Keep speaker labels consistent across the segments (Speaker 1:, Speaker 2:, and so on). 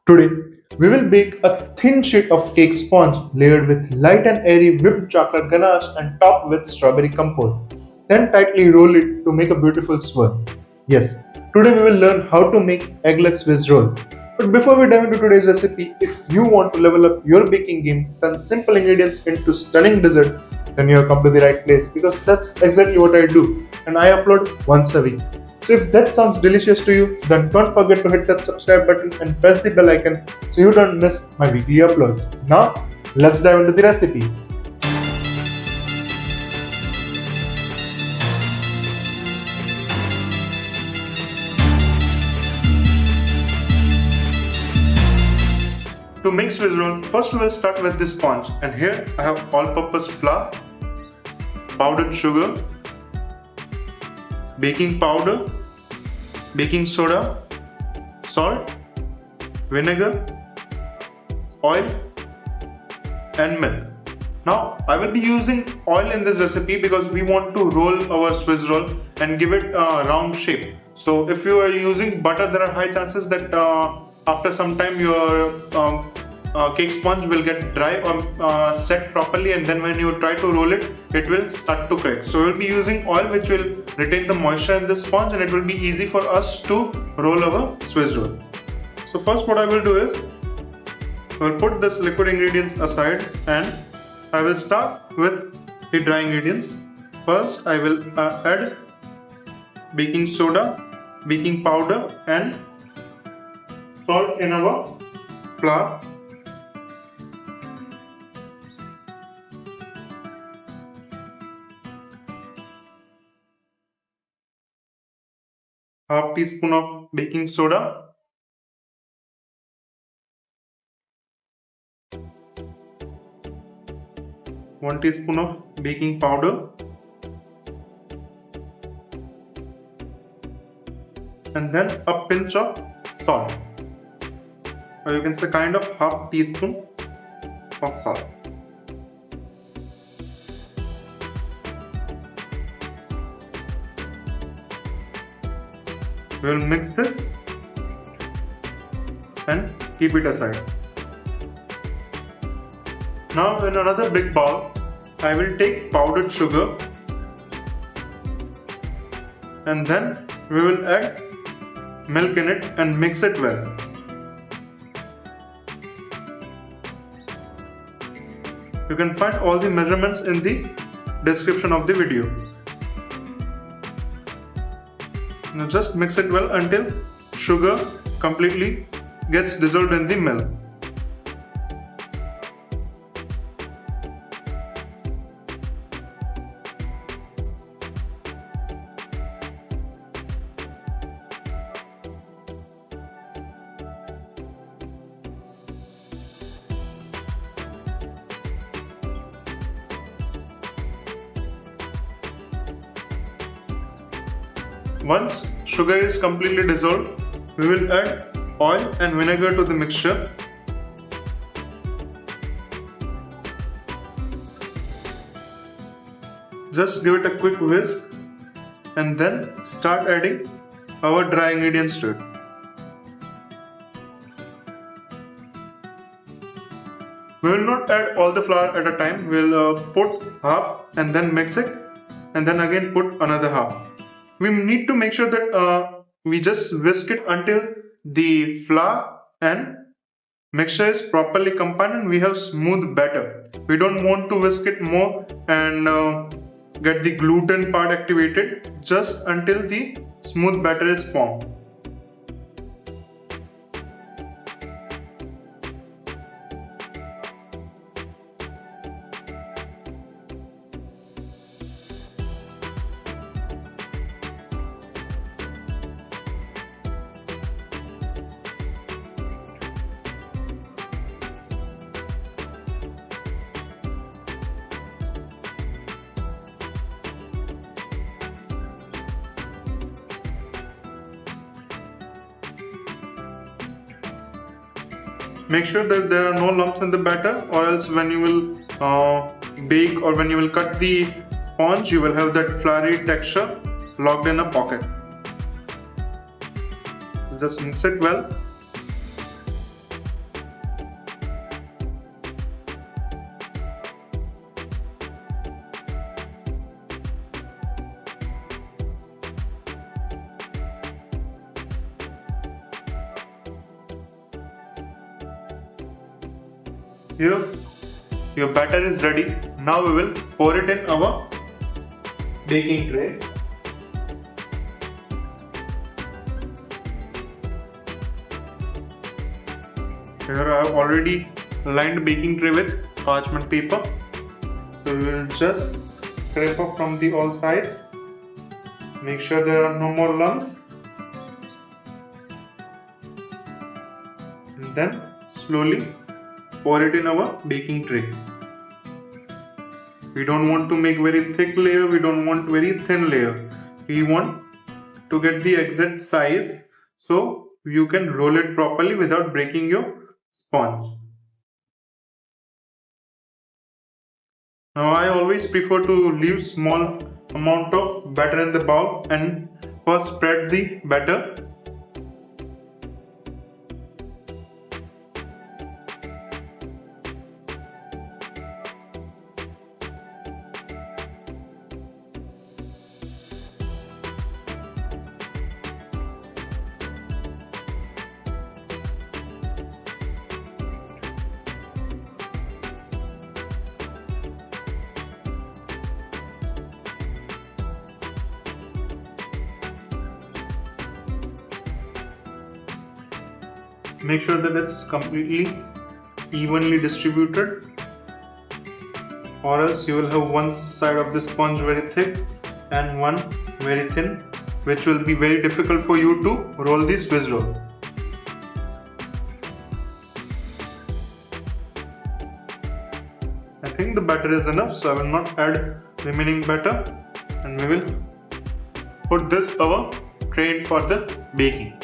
Speaker 1: Today, we will bake a thin sheet of cake sponge layered with light and airy whipped chocolate ganache and topped with strawberry compote. Then tightly roll it to make a beautiful swirl. Yes, today we will learn how to make eggless Swiss roll. But before we dive into today's recipe, if you want to level up your baking game, turn simple ingredients into stunning dessert, then you have come to the right place because that's exactly what I do and I upload once a week. So if that sounds delicious to you, then don't forget to hit that subscribe button and press the bell icon so you don't miss my weekly uploads. Now, let's dive into the recipe. To make Swiss roll, first we will start with this sponge, and here I have all-purpose flour, powdered sugar, baking powder, baking soda, salt, vinegar, oil and milk. Now I will be using oil in this recipe because we want to roll our Swiss roll and give it a round shape. So if you are using butter, there are high chances that after some time your cake sponge will get dry or set properly, and then when you try to roll it, it will start to crack. So we'll be using oil which will retain the moisture in the sponge, and it will be easy for us to roll our Swiss roll. So first what I will do is I will put this liquid ingredients aside and I will start with the dry ingredients. First I will add baking soda, baking powder and salt in our flour. Half teaspoon of baking soda, one teaspoon of baking powder, and then a pinch of salt, or you can say kind of half teaspoon of salt. We will mix this and keep it aside. Now in another big bowl, I will take powdered sugar and then we will add milk in it and mix it well. You can find all the measurements in the description of the video. Now just mix it well until sugar completely gets dissolved in the milk. Once sugar is completely dissolved, we will add oil and vinegar to the mixture. Just give it a quick whisk and then start adding our dry ingredients to it. We will not add all the flour at a time. We'll put half and then mix it and then again put another half. We need to make sure that we just whisk it until the flour and mixture is properly combined and we have smooth batter. We don't want to whisk it more and get the gluten part activated, just until the smooth batter is formed. Make sure that there are no lumps in the batter, or else when you will bake or when you will cut the sponge, you will have that floury texture locked in a pocket. Just mix it well. here your batter is ready. Now we will pour it in our baking tray. Here I have already lined baking tray with parchment paper. So we will just scrape off from the all sides. Make sure there are no more lumps. And then slowly pour it in our baking tray. We don't want to make very thick layer, we don't want very thin layer. We want to get the exact size so you can roll it properly without breaking your sponge. Now I always prefer to leave small amount of batter in the bowl and first spread the batter. Make sure that it's completely evenly distributed, or else you will have one side of the sponge very thick and one very thin, which will be very difficult for you to roll the Swiss roll. I think the batter is enough, so I will not add remaining batter, and we will put this our tray for the baking.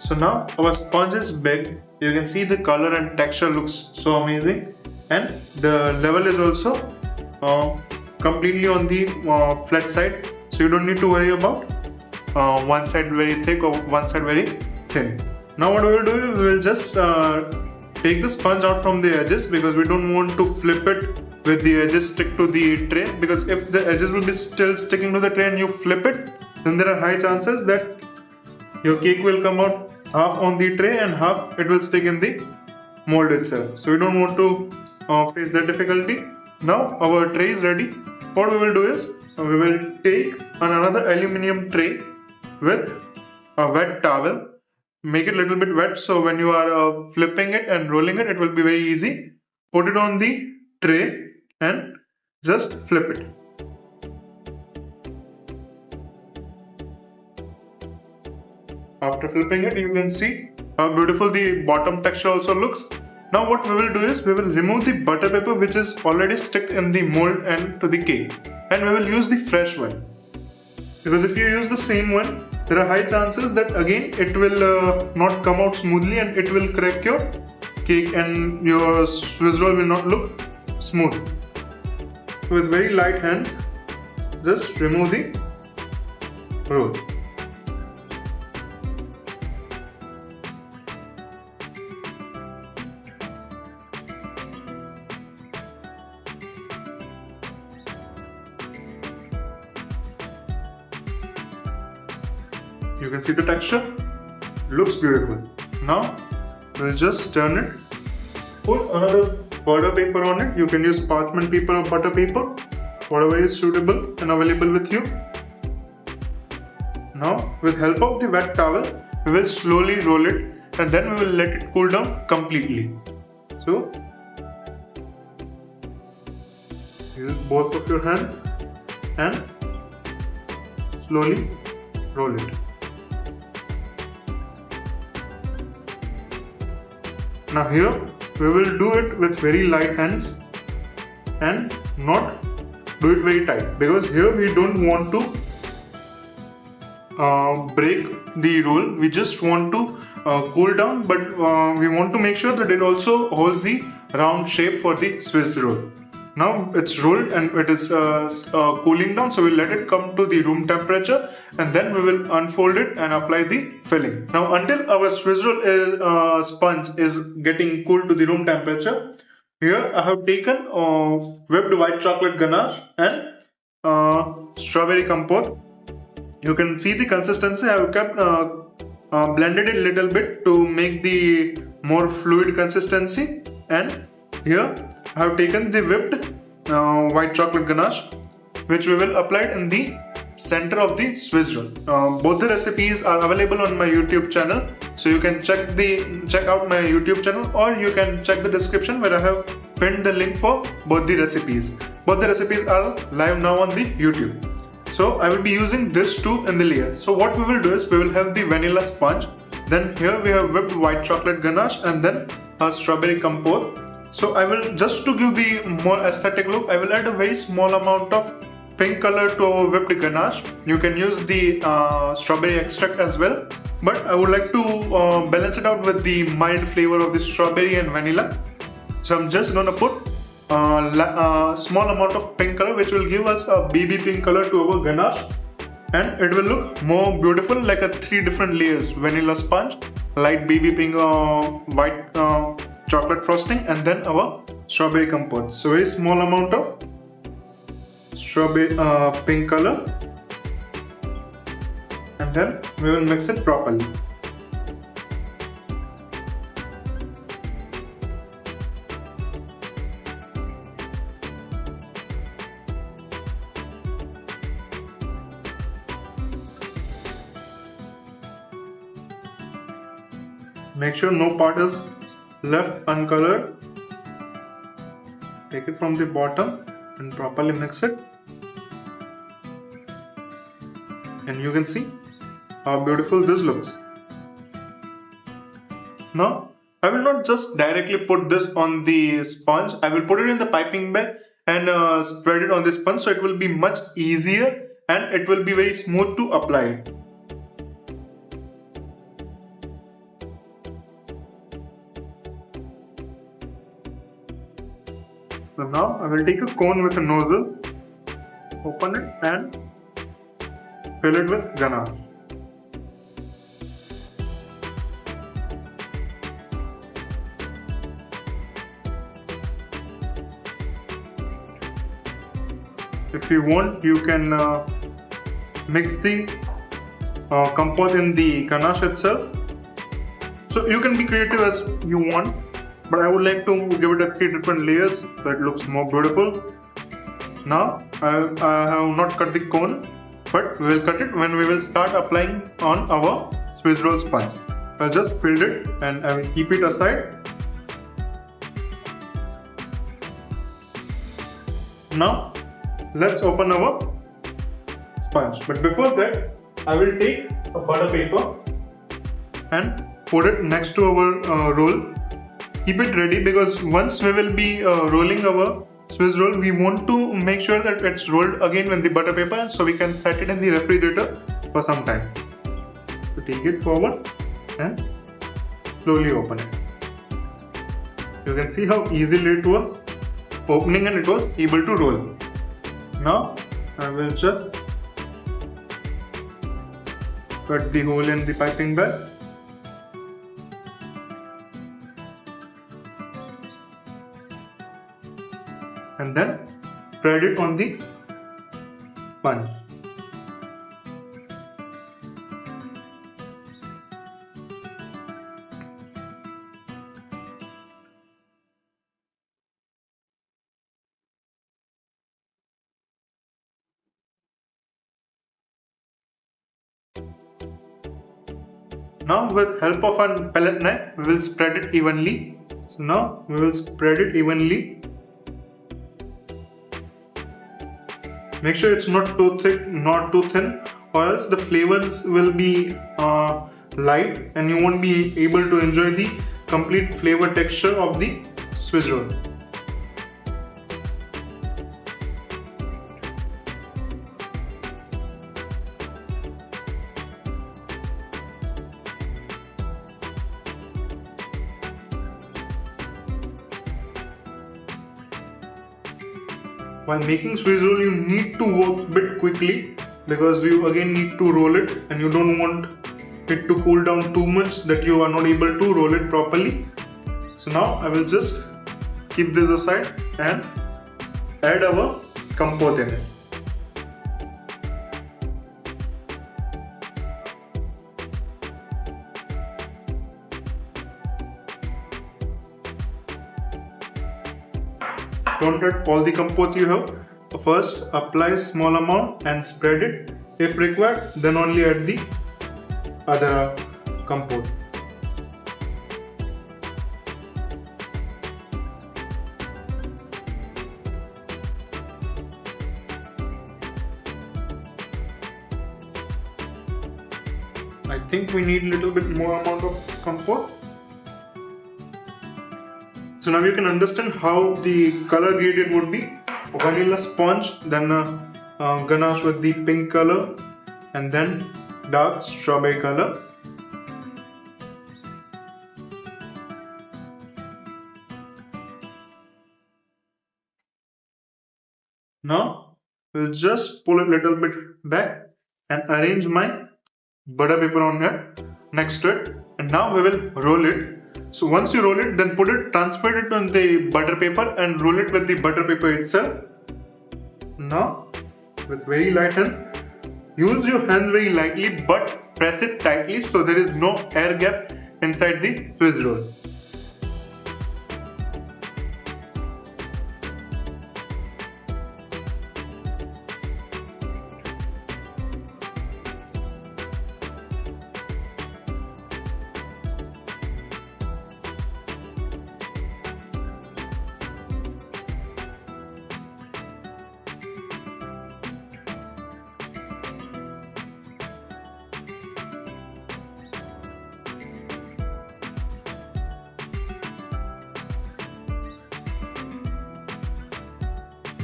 Speaker 1: So now our sponge is big. You can see the color and texture looks so amazing, and the level is also completely on the flat side, so you don't need to worry about one side very thick or one side very thin. Now what we will do is we will just take the sponge out from the edges, because we don't want to flip it with the edges stick to the tray, because if the edges will be still sticking to the tray and you flip it, then there are high chances that your cake will come out half on the tray and half it will stick in the mold itself. So we don't want to face that difficulty. Now our tray is ready. What we will do is we will take another aluminium tray with a wet towel. Make it a little bit wet, so when you are flipping it and rolling it, it will be very easy. Put it on the tray and just flip it. After flipping it, you can see how beautiful the bottom texture also looks. Now what we will do is we will remove the butter paper which is already stuck in the mold and to the cake, and we will use the fresh one, because if you use the same one, there are high chances that again it will not come out smoothly and it will crack your cake and your Swiss roll will not look smooth. So with very light hands, just remove the roll. You can see the texture, looks beautiful. Now we'll just turn it, put another butter paper on it. You can use parchment paper or butter paper, whatever is suitable and available with you. Now with help of the wet towel, we will slowly roll it and then we will let it cool down completely. So use both of your hands and slowly roll it. Now here we will do it with very light hands and not do it very tight, because here we don't want to break the roll. We just want to cool down, but we want to make sure that it also holds the round shape for the Swiss roll. Now it's rolled and it is cooling down, so we'll let it come to the room temperature and then we will unfold it and apply the filling. Now until our Swiss roll sponge is getting cool to the room temperature, here I have taken whipped white chocolate ganache and strawberry compote. You can see the consistency. I have kept blended it a little bit to make the more fluid consistency. And here I have taken the whipped white chocolate ganache, which we will apply in the center of the Swiss roll. Both the recipes are available on my YouTube channel, so you can check out my YouTube channel, or you can check the description where I have pinned the link for both the recipes. Both the recipes are live now on the YouTube. So I will be using this two in the layer. So what we will do is we will have the vanilla sponge, then here we have whipped white chocolate ganache, and then a strawberry compote. So I will, just to give the more aesthetic look, I will add a very small amount of pink color to our whipped ganache. You can use the strawberry extract as well, but I would like to balance it out with the mild flavor of the strawberry and vanilla. So I'm just gonna put a small amount of pink color, which will give us a baby pink color to our ganache, and it will look more beautiful, like a 3 different layers: vanilla sponge, light baby pink white chocolate frosting, and then our strawberry compote. So very small amount of strawberry pink color, and then we will mix it properly. Make sure no part is left uncolored. Take it from the bottom and properly mix it, and you can see how beautiful this looks. Now I will not just directly put this on the sponge. I will put it in the piping bag and spread it on the sponge, so it will be much easier and it will be very smooth to apply it. So now I will take a cone with a nozzle, open it and fill it with ganache. If you want, you can mix the compote in the ganache itself. So you can be creative as you want, but I would like to give it a 3 different layers so it looks more beautiful. Now I have not cut the cone, but we will cut it when we will start applying on our Swiss roll sponge. I'll just fill it and I will keep it aside. Now let's open our sponge, but before that I will take a butter paper and put it next to our roll. Keep it ready, because once we will be rolling our Swiss roll, we want to make sure that it's rolled again with the butter paper, so we can set it in the refrigerator for some time. So take it forward and slowly open it. You can see how easily it was opening and it was able to roll. Now I will just cut the hole in the piping bag. And then spread it on the sponge. Now with help of a palette knife, we will spread it evenly. So now we will spread it evenly. Make sure it's not too thick, not too thin, or else the flavors will be light and you won't be able to enjoy the complete flavor texture of the Swiss roll. While making Swiss roll, you need to work a bit quickly, because you again need to roll it and you don't want it to cool down too much that you are not able to roll it properly. So now I will just keep this aside and add our compote in it. Don't add all the compote you have. First apply small amount and spread it. If required, then only add the other compote. I think we need a little bit more amount of compote. So now you can understand how the color gradient would be. Vanilla sponge, then ganache with the pink color, and then dark strawberry color. Now we'll just pull it a little bit back and arrange my butter paper on it next to it, and now we will roll it. So once you roll it, then transfer it on the butter paper and roll it with the butter paper itself. Now with very light hands, use your hand very lightly but press it tightly so there is no air gap inside the Swiss roll.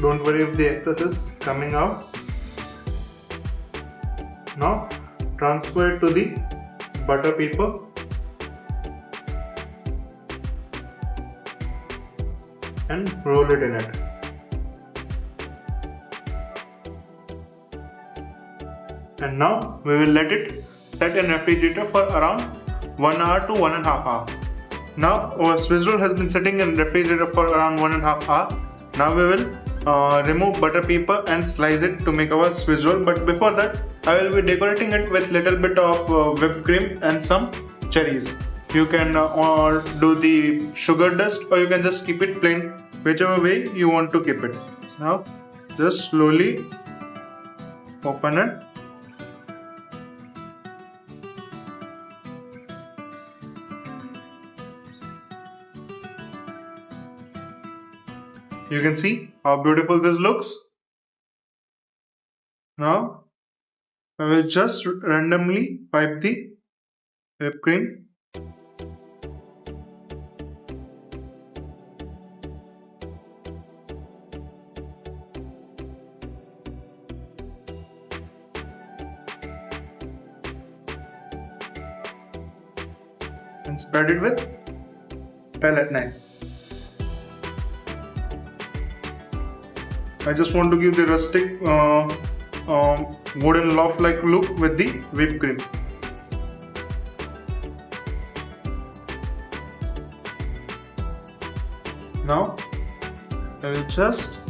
Speaker 1: Don't worry if the excess is coming out. Now transfer it to the butter paper and roll it in it. And now we will let it set in refrigerator for around 1 hour to 1.5 hours. Now our Swiss roll has been sitting in refrigerator for around 1.5 hours. Now we will remove butter paper and slice it to make our Swiss roll. But before that, I will be decorating it with little bit of whipped cream and some cherries. You can do the sugar dust, or you can just keep it plain, whichever way you want to keep it. Now just slowly open it. You can see how beautiful this looks. Now I will just randomly wipe the whipped cream. And spread it with palette knife. I just want to give the rustic wooden loaf like look with the whipped cream. Now I will just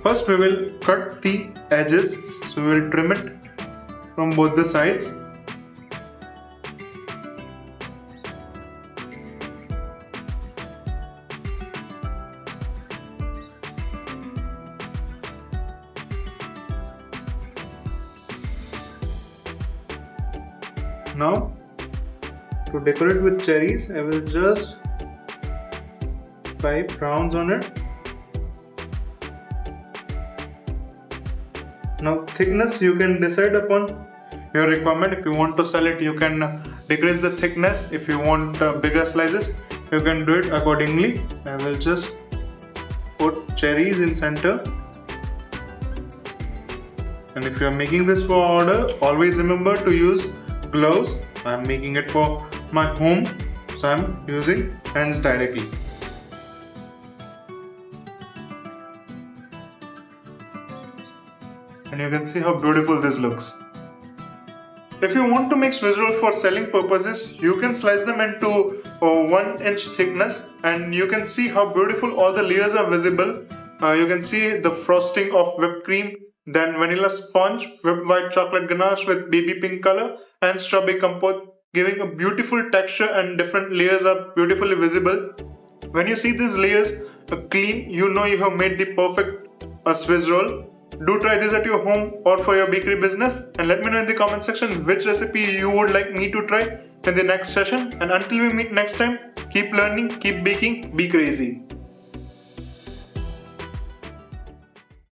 Speaker 1: first we will cut the edges, so we will trim it from both the sides. Now to decorate with cherries, I will just pipe rounds on it. Now thickness you can decide upon your requirement. If you want to sell it, you can decrease the thickness. If you want bigger slices, you can do it accordingly. I will just put cherries in center. And if you are making this for order, always remember to use gloves. I am making it for my home, so I am using hands directly. And you can see how beautiful this looks. If you want to make Swiss roll for selling purposes, you can slice them into 1 inch thickness, and you can see how beautiful all the layers are visible. You can see the frosting of whipped cream, then vanilla sponge, whipped white chocolate ganache with baby pink color, and strawberry compote, giving a beautiful texture, and different layers are beautifully visible. When you see these layers, clean, you know you have made the perfect Swiss roll. Do try this at your home or for your bakery business, and let me know in the comment section which recipe you would like me to try in the next session. And until we meet next time, keep learning, keep baking, be crazy.